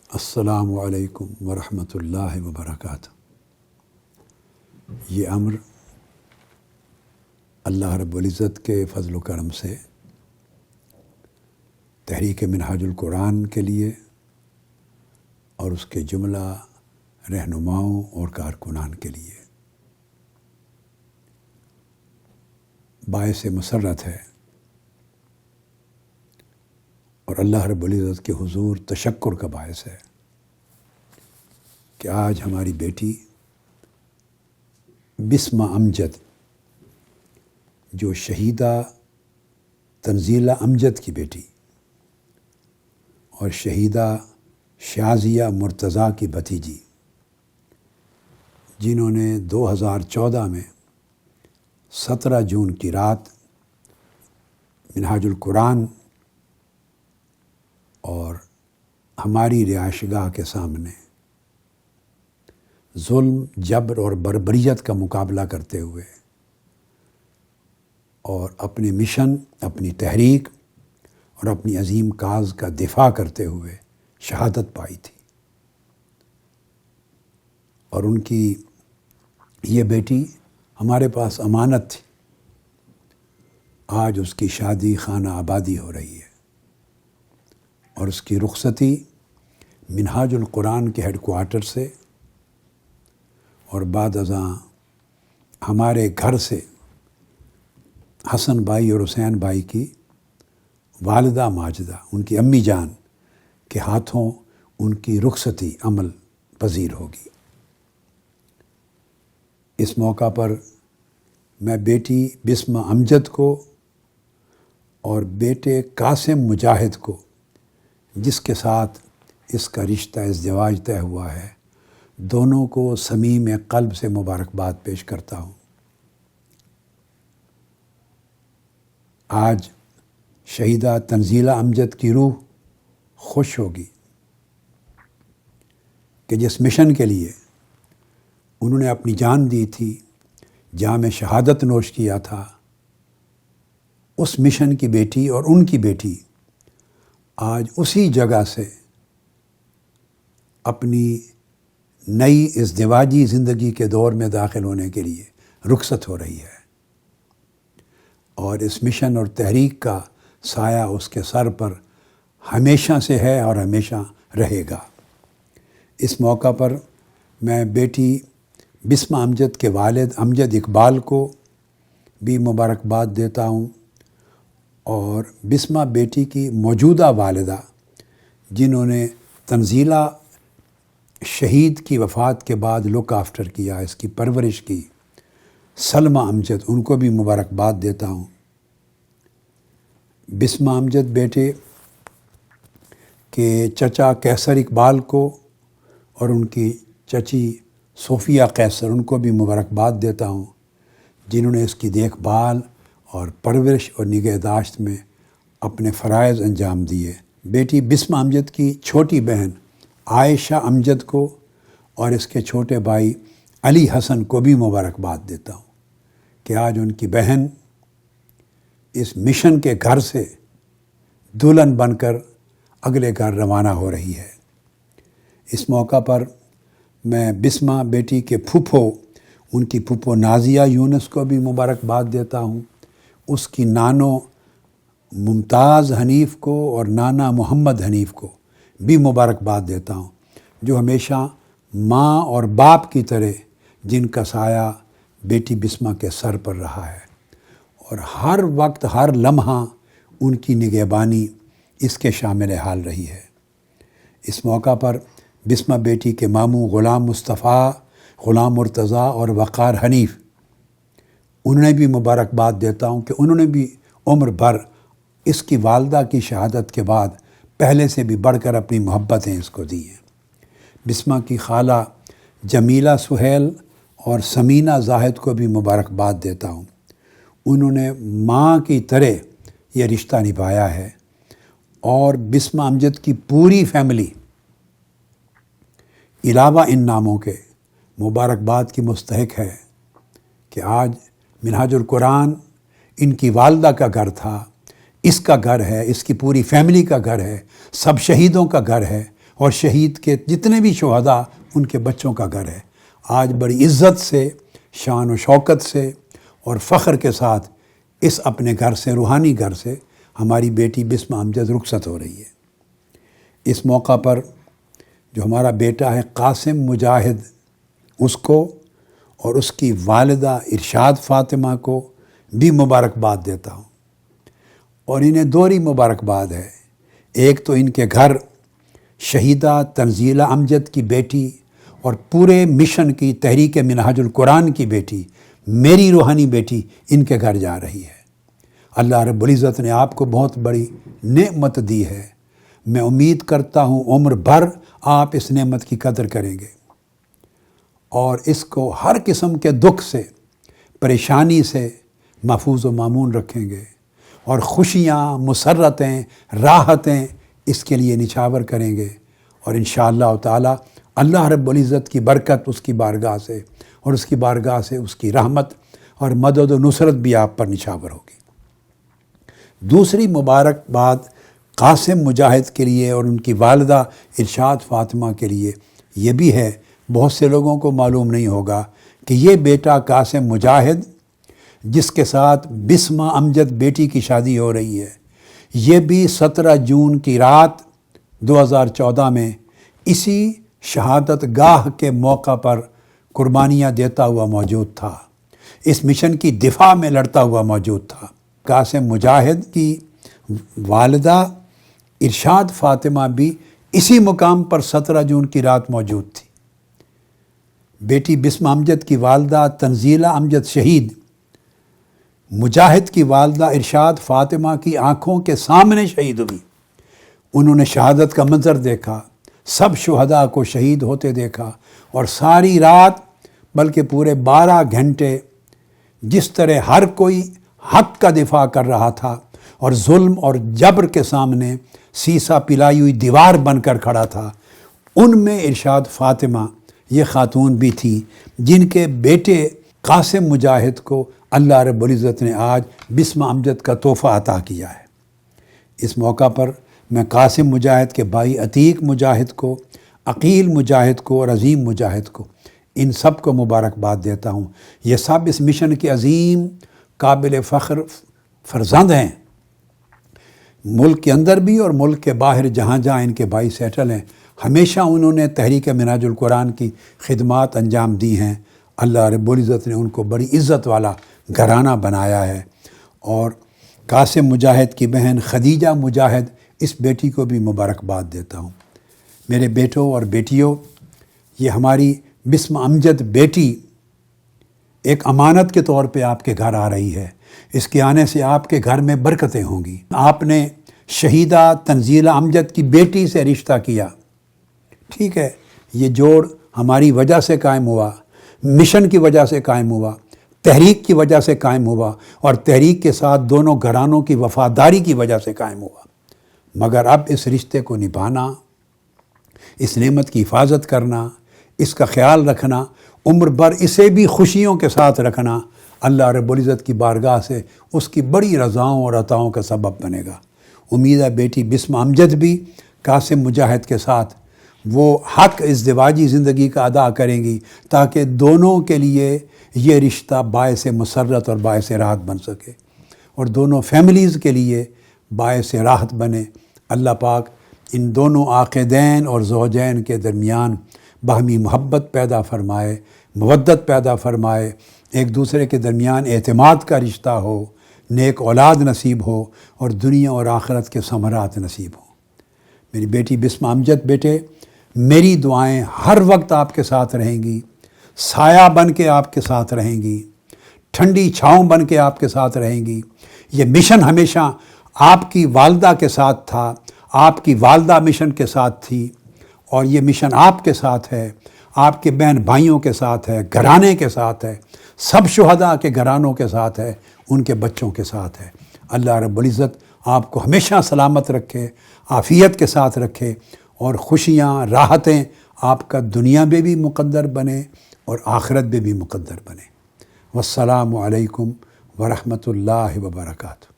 السلام علیکم ورحمۃ اللہ وبرکاتہ۔ یہ امر اللہ رب العزت کے فضل و کرم سے تحریک منہاج القرآن کے لیے اور اس کے جملہ رہنماؤں اور کارکنان کے لیے باعث مسرت ہے اور اللہ رب العزت کے حضور تشکر کا باعث ہے کہ آج ہماری بیٹی بسمہ امجد، جو شہیدہ تنزیلہ امجد کی بیٹی اور شہیدہ شازیہ مرتضیٰ کی بھتیجی، جنہوں نے 2014 میں 17 جون کی رات منہاج القرآن اور ہماری رہائش گاہ کے سامنے ظلم، جبر اور بربریت کا مقابلہ کرتے ہوئے اور اپنے مشن، اپنی تحریک اور اپنی عظیم کاز کا دفاع کرتے ہوئے شہادت پائی تھی، اور ان کی یہ بیٹی ہمارے پاس امانت تھی۔ آج اس کی شادی خانہ آبادی ہو رہی ہے اور اس کی رخصتی منہاج القرآن کے ہیڈ کوارٹر سے اور بعد ازاں ہمارے گھر سے حسن بھائی اور حسین بھائی کی والدہ ماجدہ، ان کی امی جان کے ہاتھوں ان کی رخصتی عمل پذیر ہوگی۔ اس موقع پر میں بیٹی بسمہ امجد کو اور بیٹے قاسم مجاہد کو، جس کے ساتھ اس کا رشتہ ازدواج طے ہوا ہے، دونوں کو صمیم قلب سے مبارکباد پیش کرتا ہوں۔ آج شہیدہ تنزیلہ امجد کی روح خوش ہوگی کہ جس مشن کے لیے انہوں نے اپنی جان دی تھی، جام شہادت نوش کیا تھا، اس مشن کی بیٹی اور ان کی بیٹی آج اسی جگہ سے اپنی نئی ازدواجی زندگی کے دور میں داخل ہونے کے لیے رخصت ہو رہی ہے، اور اس مشن اور تحریک کا سایہ اس کے سر پر ہمیشہ سے ہے اور ہمیشہ رہے گا۔ اس موقع پر میں بیٹی بسمہ امجد کے والد امجد اقبال کو بھی مبارکباد دیتا ہوں، اور بسمہ بیٹی کی موجودہ والدہ، جنہوں نے تنزیلہ شہید کی وفات کے بعد لک آفٹر کیا، اس کی پرورش کی، سلمہ امجد، ان کو بھی مبارکباد دیتا ہوں۔ بسمہ امجد بیٹے کے چچا قیصر اقبال کو اور ان کی چچی صوفیہ قیصر، ان کو بھی مبارکباد دیتا ہوں، جنہوں نے اس کی دیکھ بھال اور پرورش اور نگہداشت میں اپنے فرائض انجام دیے۔ بیٹی بسمہ امجد کی چھوٹی بہن عائشہ امجد کو اور اس کے چھوٹے بھائی علی حسن کو بھی مبارکباد دیتا ہوں کہ آج ان کی بہن اس مشن کے گھر سے دلہن بن کر اگلے گھر روانہ ہو رہی ہے۔ اس موقع پر میں بسمہ بیٹی کے پھوپھو، ان کی پھوپھو نازیہ یونس کو بھی مبارکباد دیتا ہوں، اس کی نانو ممتاز حنیف کو اور نانا محمد حنیف کو بھی مبارکباد دیتا ہوں، جو ہمیشہ ماں اور باپ کی طرح جن کا سایہ بیٹی بسمہ کے سر پر رہا ہے، اور ہر وقت ہر لمحہ ان کی نگہبانی اس کے شامل حال رہی ہے۔ اس موقع پر بسمہ بیٹی کے ماموں غلام مصطفیٰ، غلام مرتضیٰ اور وقار حنیف، انہیں بھی مبارکباد دیتا ہوں کہ انہوں نے بھی عمر بھر اس کی والدہ کی شہادت کے بعد پہلے سے بھی بڑھ کر اپنی محبتیں اس کو دی ہیں۔ بسمہ کی خالہ جمیلہ سہیل اور سمینہ زاہد کو بھی مبارکباد دیتا ہوں، انہوں نے ماں کی طرح یہ رشتہ نبھایا ہے، اور بسمہ امجد کی پوری فیملی علاوہ ان ناموں کے مبارکباد کی مستحق ہے کہ آج منہاج القرآن ان کی والدہ کا گھر تھا، اس کا گھر ہے، اس کی پوری فیملی کا گھر ہے، سب شہیدوں کا گھر ہے، اور شہید کے جتنے بھی شہداء ان کے بچوں کا گھر ہے۔ آج بڑی عزت سے، شان و شوکت سے اور فخر کے ساتھ اس اپنے گھر سے، روحانی گھر سے ہماری بیٹی بسمہ امجد رخصت ہو رہی ہے۔ اس موقع پر جو ہمارا بیٹا ہے قاسم مجاہد، اس کو اور اس کی والدہ ارشاد فاطمہ کو بھی مبارکباد دیتا ہوں، اور انہیں دوہری مبارکباد ہے۔ ایک تو ان کے گھر شہیدہ تنزیلہ امجد کی بیٹی اور پورے مشن کی تحریک منہاج القرآن کی بیٹی، میری روحانی بیٹی ان کے گھر جا رہی ہے۔ اللہ رب العزت نے آپ کو بہت بڑی نعمت دی ہے۔ میں امید کرتا ہوں عمر بھر آپ اس نعمت کی قدر کریں گے اور اس کو ہر قسم کے دکھ سے، پریشانی سے محفوظ و مامون رکھیں گے، اور خوشیاں، مسرتیں، راحتیں اس کے لیے نچھاور کریں گے، اور انشاءاللہ تعالی اللہ رب العزت کی برکت اس کی بارگاہ سے اور اس کی بارگاہ سے اس کی رحمت اور مدد و نصرت بھی آپ پر نچھاور ہوگی۔ دوسری مبارکباد قاسم مجاہد کے لیے اور ان کی والدہ ارشاد فاطمہ کے لیے یہ بھی ہے، بہت سے لوگوں کو معلوم نہیں ہوگا کہ یہ بیٹا قاسم مجاہد جس کے ساتھ بسمہ امجد بیٹی کی شادی ہو رہی ہے، یہ بھی 17 جون کی رات 2014 میں اسی شہادت گاہ کے موقع پر قربانیاں دیتا ہوا موجود تھا، اس مشن کی دفاع میں لڑتا ہوا موجود تھا۔ قاسم مجاہد کی والدہ ارشاد فاطمہ بھی اسی مقام پر 17 جون کی رات موجود تھی۔ بیٹی بسمہ امجد کی والدہ تنزیلہ امجد شہید، مجاہد کی والدہ ارشاد فاطمہ کی آنکھوں کے سامنے شہید ہوئی۔ انہوں نے شہادت کا منظر دیکھا، سب شہداء کو شہید ہوتے دیکھا، اور ساری رات بلکہ پورے 12 گھنٹے جس طرح ہر کوئی حق کا دفاع کر رہا تھا اور ظلم اور جبر کے سامنے سیسا پلائی ہوئی دیوار بن کر کھڑا تھا، ان میں ارشاد فاطمہ یہ خاتون بھی تھی جن کے بیٹے قاسم مجاہد کو اللہ رب العزت نے آج بسمہ امجد کا تحفہ عطا کیا ہے۔ اس موقع پر میں قاسم مجاہد کے بھائی عتیق مجاہد کو، عقیل مجاہد کو اور عظیم مجاہد کو، ان سب کو مبارکباد دیتا ہوں۔ یہ سب اس مشن کے عظیم قابل فخر فرزند ہیں، ملک کے اندر بھی اور ملک کے باہر جہاں جہاں ان کے بھائی سیٹل ہیں، ہمیشہ انہوں نے تحریک منہاج القرآن کی خدمات انجام دی ہیں۔ اللہ رب العزت نے ان کو بڑی عزت والا گھرانہ بنایا ہے۔ اور قاسم مجاہد کی بہن خدیجہ مجاہد، اس بیٹی کو بھی مبارکباد دیتا ہوں۔ میرے بیٹوں اور بیٹیوں، یہ ہماری بسمہ امجد بیٹی ایک امانت کے طور پہ آپ کے گھر آ رہی ہے۔ اس کے آنے سے آپ کے گھر میں برکتیں ہوں گی۔ آپ نے شہیدہ تنزیلہ امجد کی بیٹی سے رشتہ کیا، ٹھیک ہے، یہ جوڑ ہماری وجہ سے قائم ہوا، مشن کی وجہ سے قائم ہوا، تحریک کی وجہ سے قائم ہوا، اور تحریک کے ساتھ دونوں گھرانوں کی وفاداری کی وجہ سے قائم ہوا۔ مگر اب اس رشتے کو نبھانا، اس نعمت کی حفاظت کرنا، اس کا خیال رکھنا، عمر بھر اسے بھی خوشیوں کے ساتھ رکھنا، اللہ رب العزت کی بارگاہ سے اس کی بڑی رضاؤں اور عطاؤں کا سبب بنے گا۔ امید ہے بیٹی بسمہ امجد بھی قاسم مجاہد کے ساتھ وہ حق ازدواجی زندگی کا ادا کریں گی، تاکہ دونوں کے لیے یہ رشتہ باعث مسرت اور باعث راحت بن سکے، اور دونوں فیملیز کے لیے باعث راحت بنے۔ اللہ پاک ان دونوں عاقدین اور زوجین کے درمیان باہمی محبت پیدا فرمائے، مودت پیدا فرمائے، ایک دوسرے کے درمیان اعتماد کا رشتہ ہو، نیک اولاد نصیب ہو، اور دنیا اور آخرت کے ثمرات نصیب ہوں۔ میری بیٹی بسمہ امجد بیٹے، میری دعائیں ہر وقت آپ کے ساتھ رہیں گی، سایہ بن کے آپ کے ساتھ رہیں گی، ٹھنڈی چھاؤں بن کے آپ کے ساتھ رہیں گی۔ یہ مشن ہمیشہ آپ کی والدہ کے ساتھ تھا، آپ کی والدہ مشن کے ساتھ تھی، اور یہ مشن آپ کے ساتھ ہے، آپ کے بہن بھائیوں کے ساتھ ہے، گھرانے کے ساتھ ہے، سب شہداء کے گھرانوں کے ساتھ ہے، ان کے بچوں کے ساتھ ہے۔ اللہ رب العزت آپ کو ہمیشہ سلامت رکھے، عافیت کے ساتھ رکھے، اور خوشیاں، راحتیں آپ کا دنیا میں بھی مقدر بنے اور آخرت میں بھی مقدر بنے۔ والسلام علیکم ورحمۃ اللہ وبرکاتہ۔